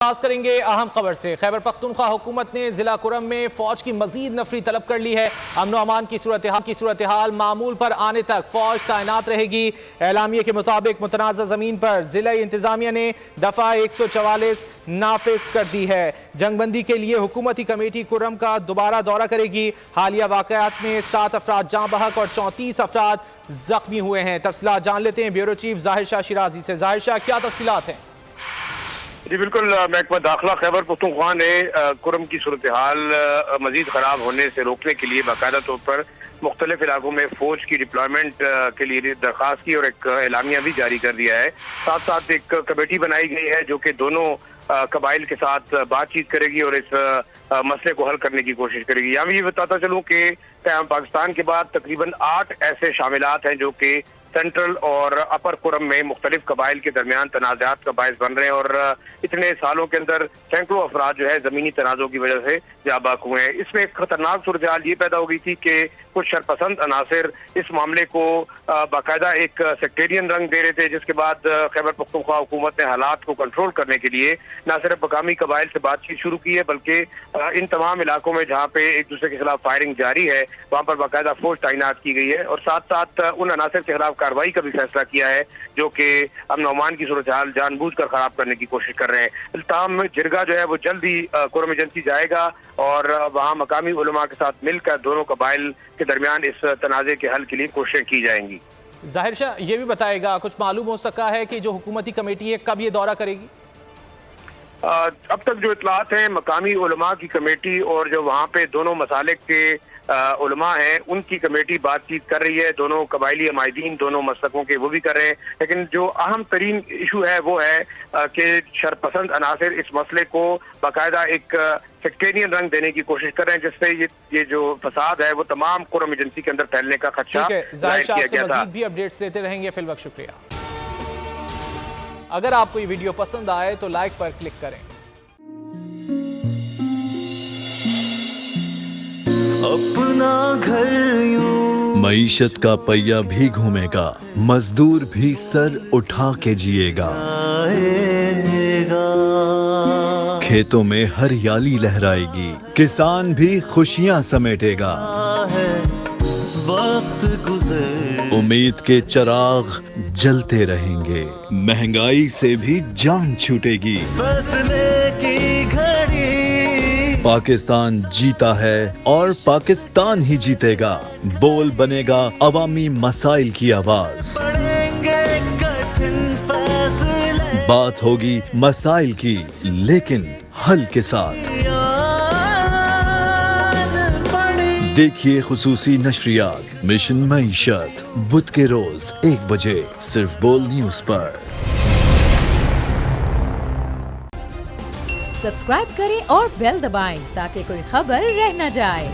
آغاز کریں گے اہم خبر سے۔ خیبر پختونخوا حکومت نے ضلع کرم میں فوج کی مزید نفری طلب کر لی ہے۔ امن و امان کی صورتحال معمول پر آنے تک فوج تعینات رہے گی۔ اعلامیے کے مطابق متنازع زمین پر ضلع انتظامیہ نے دفعہ 144 نافذ کر دی ہے۔ جنگ بندی کے لیے حکومتی کمیٹی کرم کا دوبارہ دورہ کرے گی۔ حالیہ واقعات میں 7 افراد جاں بحق اور 34 افراد زخمی ہوئے ہیں۔ تفصیلات جان لیتے ہیں بیورو چیف ظاہر شاہ شیرازی سے۔ ظاہر شاہ، کیا تفصیلات ہیں؟ جی بالکل، محکمہ داخلہ خیبر پختونخوا نے کرم کی صورتحال مزید خراب ہونے سے روکنے کے لیے باقاعدہ طور پر مختلف علاقوں میں فوج کی ڈپلائمنٹ کے لیے درخواست کی اور ایک اعلامیہ بھی جاری کر دیا ہے۔ ساتھ ساتھ ایک کمیٹی بنائی گئی ہے جو کہ دونوں قبائل کے ساتھ بات چیت کرے گی اور اس مسئلے کو حل کرنے کی کوشش کرے گی۔ یہاں بھی یہ بتاتا چلوں کہ پاکستان کے بعد تقریباً 8 ایسے شاملات ہیں جو کہ سینٹرل اور اپر کرم میں مختلف قبائل کے درمیان تنازعات کا باعث بن رہے ہیں، اور اتنے سالوں کے اندر سینکڑوں افراد جو ہے زمینی تنازعوں کی وجہ سے جاں بحق ہوئے ہیں۔ اس میں ایک خطرناک صورتحال یہ پیدا ہو گئی تھی کہ کچھ شرپسند عناصر اس معاملے کو باقاعدہ ایک سیکٹیرین رنگ دے رہے تھے، جس کے بعد خیبر پختونخوا حکومت نے حالات کو کنٹرول کرنے کے لیے نہ صرف مقامی قبائل سے بات چیت شروع کی ہے بلکہ ان تمام علاقوں میں جہاں پہ ایک دوسرے کے خلاف فائرنگ جاری ہے وہاں پر باقاعدہ فوج تعینات کی گئی ہے، اور ساتھ ساتھ ان عناصر کے خلاف کارروائی کا بھی فیصلہ کیا ہے جو کہ امن و امان کی صورتحال جان بوجھ کر خراب کرنے کی کوشش کر رہے ہیں۔ تاہم جرگہ جو ہے وہ جلد ہی کرم ایجنسی جائے گا اور وہاں مقامی علماء کے ساتھ مل کر دونوں قبائل کے درمیان اس تنازع کے حل کے لیے کوششیں کی جائیں گی۔ ظاہر شاہ، یہ بھی بتائے گا، کچھ معلوم ہو سکا ہے کہ جو حکومتی کمیٹی ہے کب یہ دورہ کرے گی؟ اب تک جو اطلاعات ہیں مقامی علماء کی کمیٹی اور جو وہاں پہ دونوں مسالک کے علماء ہیں ان کی کمیٹی بات چیت کر رہی ہے، دونوں قبائلی عمائدین دونوں مسلکوں کے وہ بھی کر رہے ہیں، لیکن جو اہم ترین ایشو ہے وہ ہے کہ شرپسند عناصر اس مسئلے کو باقاعدہ ایک سیکٹیرین رنگ دینے کی کوشش کر رہے ہیں، جس سے یہ جو فساد ہے وہ تمام کرم ایجنسی کے اندر پھیلنے کا خدشہ ظاہر کیا گیا تھا۔ مزید بھی اپڈیٹس دیتے رہیں گے، فی الوقت شکریہ۔ اگر آپ کو یہ ویڈیو پسند آئے تو لائک پر کلک کریں۔ اپنا گھر یوں معیشت کا پہیہ بھی گھومے گا، مزدور بھی سر اٹھا کے جیے گا، کھیتوں میں ہریالی لہرائے گی، کسان بھی خوشیاں سمیٹے گا، وقت گزر امید کے چراغ جلتے رہیں گے، مہنگائی سے بھی جان چھوٹے گی، فیصلے کی گھڑی پاکستان جیتا ہے اور پاکستان ہی جیتے گا، بول بنے گا عوامی مسائل کی آواز، پڑیں گے کٹھن فیصلے، بات ہوگی مسائل کی لیکن حل کے ساتھ۔ دیکھیے خصوصی نشریات مشن معیشت بدھ کے روز 1 بجے صرف بول نیوز پر۔ سبسکرائب کریں اور بیل دبائیں تاکہ کوئی خبر رہ نہ جائے۔